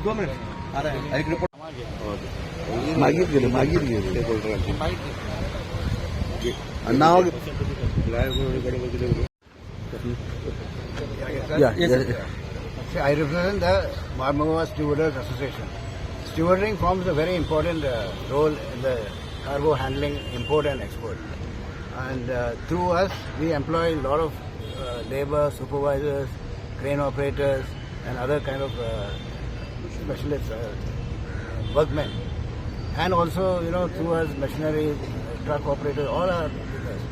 2 minutes. एक report. मागीर गेले नाव See, I represent the Marmagua Stewarders Association. Stewarding forms a very important role in the cargo handling, import and export. And through us, we employ a lot of labor, supervisors, crane operators, and other kind of specialist workmen. And also, through us, machinery, truck operators, all are with us.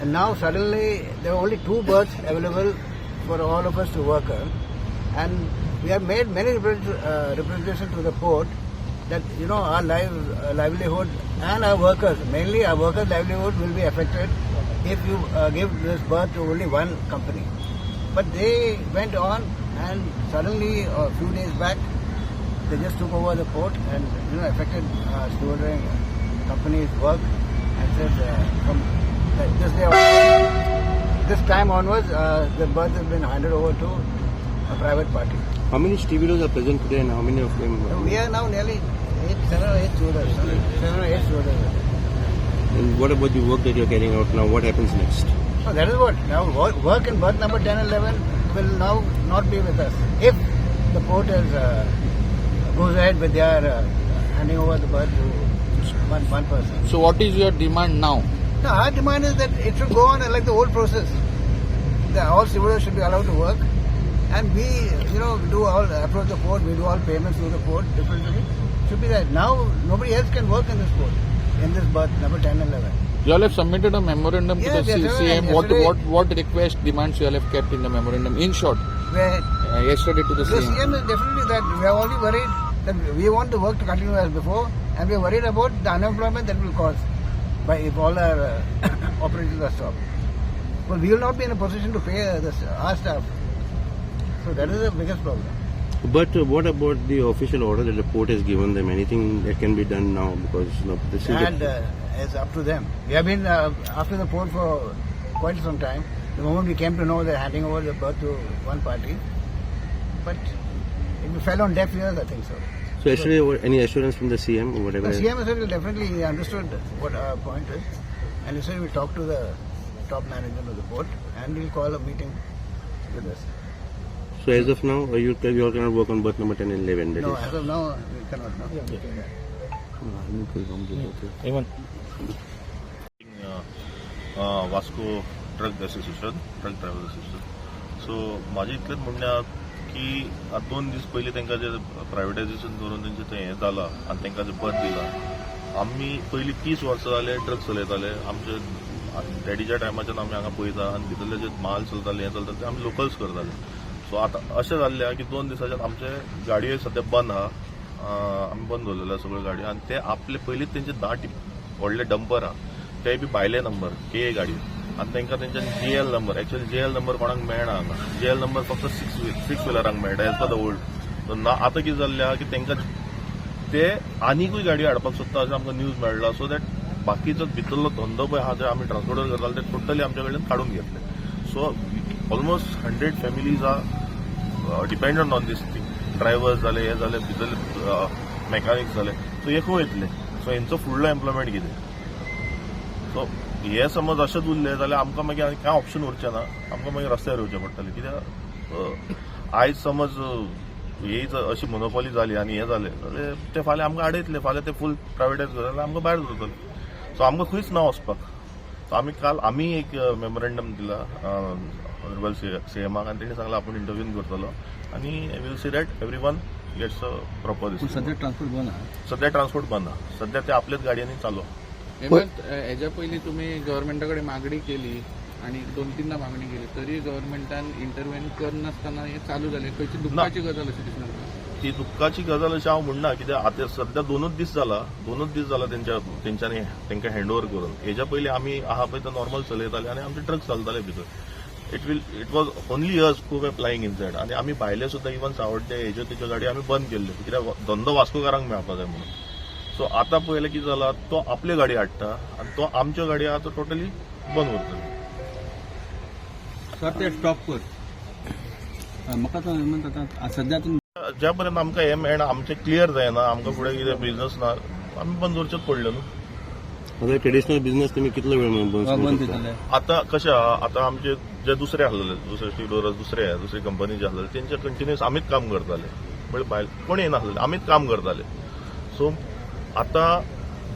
And now suddenly, there are only 2 berths available for all of us to work on. And we have made many representations to the port that, our livelihood and our workers, mainly our workers' livelihood will be affected if you give this berth to only one company. But they went on and suddenly, a few days back, they just took over the port and, affected stewarding companies' work and said from this day on, this time onwards, the berth has been handed over to a private party. How many stevedores are present today and how many of them? We are now nearly 7 or 8 stewarders. 7 or 8 stewarders. And what about the work that you're carrying out now? What happens next? So that is what. Now work in berth number 10 and 11 will now not be with us. If the port goes ahead with their handing over the berth to one person. So what is your demand now? No, our demand is that it should go on like the old process. All stewarders should be allowed to work. And we, do all approach the port, we do all payments to the port differently. Should be that. Now, nobody else can work in this port, in this berth, number 10 and 11. You all have submitted a memorandum to the CM. What request demands you all have kept in the memorandum? In short, yesterday to the CM. The CM is definitely that we are only worried that we want the work to continue as before, and we are worried about the unemployment that will cause if all our operations are stopped. Well, we will not be in a position to pay our staff. So that is the biggest problem. But what about the official order that the port has given them? Anything that can be done now? Because this is it's up to them. We have been after the port for quite some time. The moment we came to know they're handing over the berth to one party, but it fell on deaf ears, I think so. So yesterday, any assurance from the CM or whatever? The CM said definitely understood what our point is, and he said we'll talk to the top management of the port and we'll call a meeting with us. So as of now, you all cannot work on berth number 10 and 11? No, as of now, we cannot. Even Vasco truck association, truck driver association. So माझे इतलेंच म्हणणें की 2 दीस पयलीं तांकां जे प्रायवेटायझेशन करून तेंचें तें हें जालां आनी तांकां जे बर्थ दिलां. आमी पयलीं 30 वर्सां जाले ट्रक चलयताले. आमचे डॅडीच्या टायमाच्यान आमी हांगा पळयता आनी भितरले जे माल चलताले हें चलताले ते आमी लोकल्स करताले. सो आतां अशें जाल्लें की 2 दिसाच्यान आमचे गाडयो सद्या बंद आहा. आमी बंद दवरलेले सगळ्यो गाडयो आनी ते आपले पयलींच तेंचे 10 व्हडले डंपर आहा ते बी भायले नंबर के गाडयो आनी तांकां तेंच्यान JL number actually JL number कोणाक मेळना हांगा. JL नंबर फक्त 6 व्हिलरांक मेळटा एज पर द ओल्ड. आतां कितें जाल्लें आहा की तांकां ते आनीकूय गाडयो हाडपाक सोदता अशें आमकां न्यूज मेळ्ळा. सो दॅट बाकीचो भितरलो धंदो पळय आहा जे आमी ट्रान्सपोर्टर करताले ते टोटली आमच्या कडल्यान काडून घेतले. So almost 100 families are dependent on these thing. Drivers जाले हे जाले भितरले मॅकॅनिक्स जाले. सो हे खंय वयतले? सो हेंचो फुडलो एम्प्लॉयमेंट कितें? सो हे समज अशेंच उरलें जाल्यार आमकां मागीर कांय ऑप्शन उरचें ना. आमकां मागीर रस्त्यार येवचें पडटलें. कित्याक आयज समज ही अशी मोनोपॉली जाली आनी हें जालें जाल्यार ते फाल्यां आमकां आडयतले. फाल्यां ते फूल प्रायवेटायज करतले जाल्यार आमकां भायर दवरतले. सो आमकां खंयच ना वचपाक. सो आमी एक मेमोरेंडम दिला ऑनरेबल CMाक आनी तेणी सांगलां आपूण इंटरव्यून करतलो आनी we'll see that everyone gets a proper this. सध्या ट्रान्सपोर्ट बंद आहा. सध्या ट्रान्सपोर्ट बंद आहा. सध्या ते आपल्याच गाडयांनी चालू. हेच्या पयलीं तुम्ही गव्हर्नमेंटाकडे मागणी केली आणि 2-3दा मागणी केली तरी गव्हर्नमेंटान इंटरव्हेन करनासतना हे चालू झाले. खंयची दुःखाची गजाल अशी दिसणार? ती दुःखाची गजाल अशी हांव म्हणना कित्याक आतां सध्या 2 दीस जाला तेंच्यांनी तांकां हँडओव्हर करून. हेच्या पयलीं आमी आहा पळय ते नॉर्मल चलयताले आनी आमचे ट्रक चलताले भितर. इट वॉज ओनली अस हू वर फ्लायींग इनसायड आनी आमी भायले सुद्दां इवन सावड्डे हेज्यो तेज्यो गाडी आमी बंद केल्ल्यो कित्याक धंदो वास्कोकारांक मेळपा जाय म्हणून. सो आतां पळयलें कितें जाला तो आपल्यो गाडी हाडटा आनी तो आमच्यो गाडी आहा तो टोटली बंद उरतलो. सर ते स्टॉप कर म्हाका तो म्हणटा सध्या ज्या पर्यंत आमकां हें मेळना आमचें क्लियर जायना आमकां फुडें कितें बिझनस ना आमी बंद दवरचेच पडले न्हू. आता ट्रेडिशनल बिझनेस तुम्ही कितलो वेळ बंद बंद करू शकता? दितले आतां कशें आहा आतां आमचे जे दुसरे आहलेले दुसरे स्टीडोरस दुसरी कंपनी जे आहलेले तेंचे कंटिन्युअस आमीच काम करताले म्हणजे भायर कोण येनासलेले आमीच काम करताले. सो आतां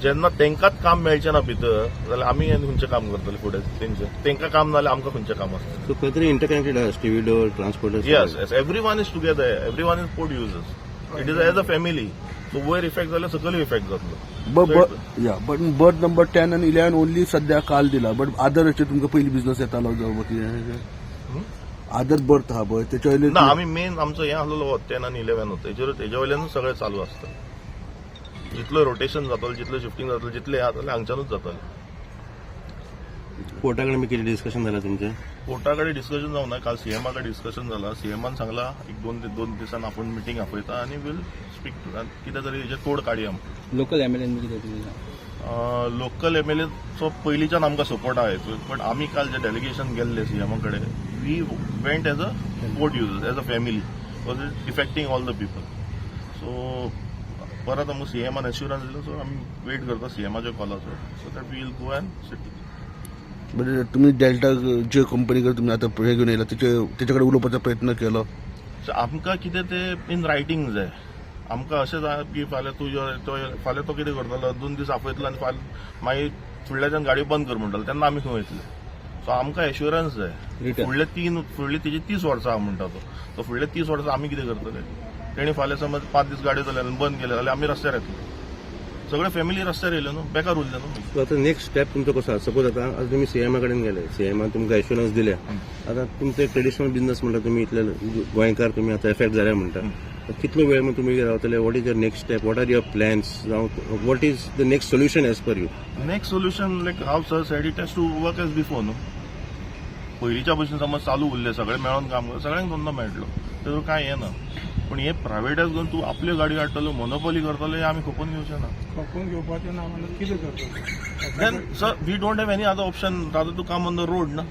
जेन्ना तेंकाच काम मेळचें ना भितर जाल्यार आमी खंयचें काम करतले फुडें तेंकां काम ना जाल्यार आमकां खंयचें काम आसतलें. सो खंय तरी इंटरकनेक्टेड आहा stevedore transporters. Yes everyone is together everyone is port users it is as a family. So वयर इफेक्ट जाल्यार सकयल इफेक्ट जातलो. बट बर्थ नंबर 10 आणि 11 ओनली सध्या काल दिला बट आदर हाचे तुमकां पयली बिझनस येतालो जावं कितें आदर बर्थ आहा पळय त्याच्या वयले ना आमी मेन आमचो हें आहलेलो 10 आनी 11 तेजे वयल्यानूच सगळें चालू आसता. जितलो रोटेशन जातलो जितलें शिफ्टिंग जातलें जितलें हें जातलें हांगच्यानूच जातलें. कोर्टा कडेन कितें डिस्कशन जालें तुमचें? कोर्टा कडेन डिस्कशन जावं ना काल सीएमा कडेन डिस्कशन जालां. सीएमान सांगला एक दोन दिसान आपूण मिटींग आपयता आनी वील स्पीक कितें तरी हेजे तोड काडया. लोकल एमएलएन कितें लोकल एमएलएचो पयलींच्यान आमकां सपोर्ट आहा हेचो बट आमी काल जे डेलिगेशन गेल्ले सीएमा कडेन we went as a port users as a family because it affecting all the people. So परत आमकां सीएमान एश्युरन्स दिलो सो आमी वेट करता सीएमाच्या कॉलाचो so that we will go and sit. But तुम्ही डेल्टा जे कंपनीकडे तुम्ही आता हे घेऊन येला त्याच्याकडे उलोवपाचा प्रयत्न केलो. आमकां कितें तें इन रायटींग जाय. आमकां अशें जाय की फाल्यां तो कितें करतलो 2 दीस आपयतलो आनी फाल्यां मागीर फुडल्याच्यान गाडी बंद कर म्हणटलो तेन्ना आमी खंय वयतले. सो आमकां एश्युरन्स जाय. फुडले 30 वर्सां म्हणटा तो फुडले 30 वर्सां आमी कितें करतले. तेणी फाल्यां समज 5 दीस गाडी चलयले बंद केले जाल्यार आमी रस्त्यार येतले. सगळे फॅमिली रस्त्यार येयले न्हू बेकार उरले न्हू. सो आता नेक्स्ट स्टेप तुमचो कसो आसा? सपोज आता तुम्ही सीएमा कडेन गेले सीएमान तुमकां एश्युरन्स दिल्या आता तुमचे ट्रेडिशनल बिझनेस म्हणटा तुम्ही इतले गोंयकार तुम्ही आता एफेक्ट जाल्या म्हणटा कितलो वेळ मग तुम्ही रावतले? What is your next step? What are your plans? What is the next solution as per you? Next solution like हांव sir said it has to work as before न्हू. पयलींच्या भशेन समज चालू उरले सगळे मेळोन काम कर सगळ्यांक धंदो मेळटलो तर कांय हें ना. पूण हे प्रायवेटायज करून तूं आपल्यो गाडी हाडटलो मोनोपॉली करतलो हे आमी खपोवन घेवचे ना. खपोवन घेवपाचें ना म्हणून कितें करतलो? Then sir we don't have any other option rather to come on the road ना.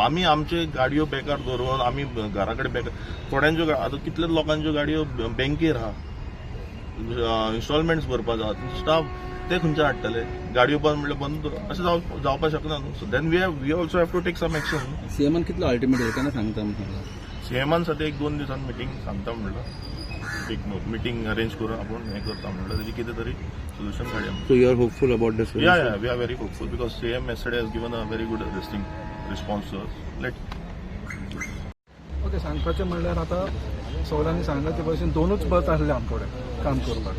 आमी आमचे गाडयो बेकार दवरून आमी घरा कडेन बेकार थोड्यांच्यो आतां कितलेच लोकांच्यो गाडयो बँकेर आहा इन्स्टॉलमेंट्स भरपाक आहा स्टाफ ते खंयचे हाडटले. गाडयो बंद म्हणल्यार बंद अशें जावपाक शकना न्हू. So then we also have to take some action. सीएमान कितलो अल्टिमेट केन्ना सांगता म्हणून सीएमान सद्या 1-2 दिसान मिटींग सांगता म्हणलं एक मिटींग अरेंज करून आपण हे करता म्हणलं तेजी कितें तरी सोल्युशन काडया. So you are hopeful about this? Yeah we are very hopeful because CM yesterday has given a very good response to us. Okay सांगपाचें म्हणल्यार आतां सगळ्यांनी सांगला ते भशेन 2च बस आसले आमचे कडेन काम करपाक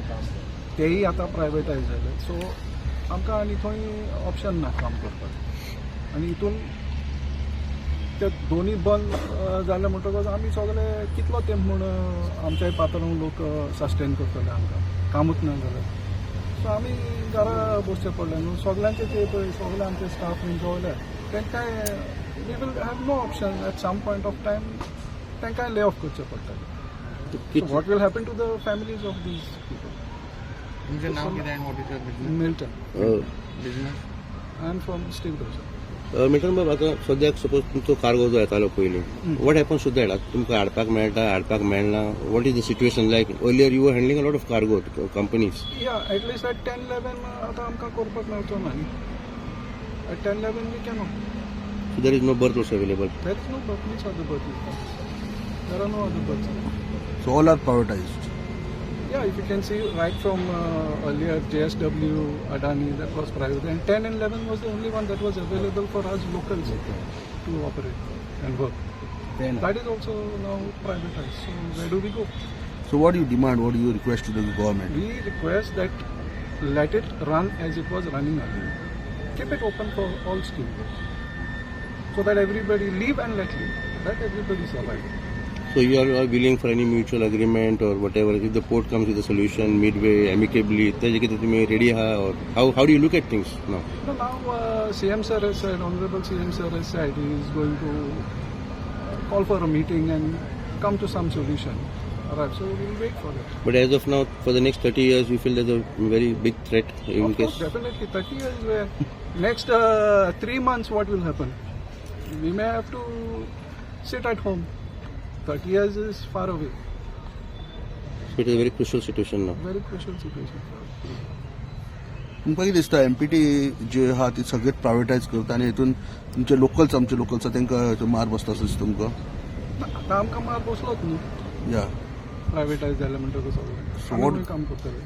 तेही आतां प्रायवेटायज जाले. सो आमकां आनी खंय ऑप्शन ना काम करपाक आनी हितून ते दोनी बंद जाले म्हणटकच आमी सगळे कितलो तेंप म्हूण आमच्याय पात्रांव लोक सस्टेन करतले आमकां कामूच ना जाल्यार. सो आमी घरा बसचे पडले न्हू. सगळ्यांचे जे पळय सगळे आमचे स्टाफ वयले तांकांय we will have no option at some point of time तांकांय ले ऑफ करचे पडटले. What will happen to the families of these people? तुमचें नाव कितें आनी what is your business? Milton business I am from steel. Milton बाब आता सद्याक सपोज तुमचो कार्गो जो येतालो पयलीं वॉट हॅपन्स टू दॅट? तुमकां हाडपाक मेळटा हाडपाक मेळना? What is the situation like? Earlier you were handling a lot of cargo companies. या एटलीस्ट एट 10-11 आतां आमकां करपाक मेळचो ना न्ही. At 10-11 we cannot. So there is no berth also available. There is no berth. Which other berth is there? There are no other berths. So all are privatized. Yeah, if you can see right from earlier JSW, Adani, that was private, and 10 and 11 was the only one that was available for us locals to operate and work. That is also now privatized. So where do we go? So what do you demand? What do you request to the government? We request that let it run as it was running earlier. Keep it open for all skilled workers. So that everybody live and let live. That everybody survive. So you are willing for any mutual agreement or whatever if the port comes with a solution midway amicably? त्याचे कितें तुमी ready आहा or how do you look at things now? No, now CM sir has said, Honorable CM sir has said he is going to call for a meeting and come to some solution. Alright, so we will wait for it. But as of now, for the next 30 years, you feel there's a very big threat in Of course, case. definitely 30 years where next 3 months what will happen? We may have to sit at home. 30 years is far away. So it is very crucial situation now. Very crucial situation. तुमकां कितें दिसता empty जे आहा ती सगळेच प्रायवेटायज करता आनी हितून तुमचे लोकल्स आमचे लोकल्स तांकां मार बसता असो दिसता तुमकां? आतां आमकां मार बसलोच न्ही, या प्रायवेटायज जालें म्हणटकच So सगळें what- आमी काम करतले.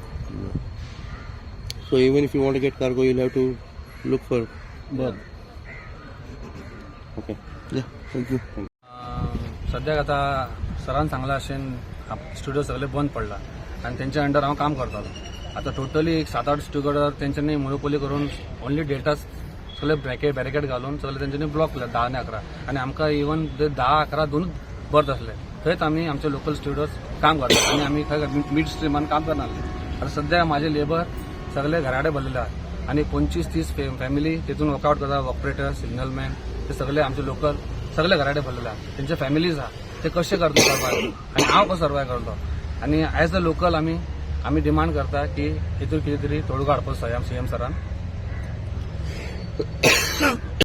So even if you want to get cargo, you'll have to look for berth. Okay. या थँक्यू. सद्याक आतां सरान सांगला अशें स्टुडिओ सगळे बंद पडला आनी तेंच्या अंडर हांव काम करतालो. आतां टोटली एक 7-8 स्टुडिओ तेंच्यांनी मोनोपोली करून ओन्ली डेटाच सगळे बॅरिकेड घालून सगळे तेंच्यांनी ब्लॉक केला 10 आनी 11 आनी आमकां इवन 10-11 दोनूच बर्थ असले. थंयच आमी आमचे लोकल स्टुडिओज काम करता आनी आमी खंय मिड स्ट्रिमान काम करनासले. आतां सद्या म्हाजे लेबर सगळे घराडे भरलेले आहात आनी 25-30 फॅमिली तितून वर्कआउट करता. ऑपरेटर, सिग्नलमॅन ते सगळे आमचे लोकल सगळे घराडे भरलेले आहात. तेंचे फॅमिलीज आहा ते कशे करता सर्वायव आनी हांव कसो सर्वायव करतो. आनी एज अ लोकल आमी डिमांड करता की हितून कितें तरी तोडगो हाडपाचो सीएम सरान.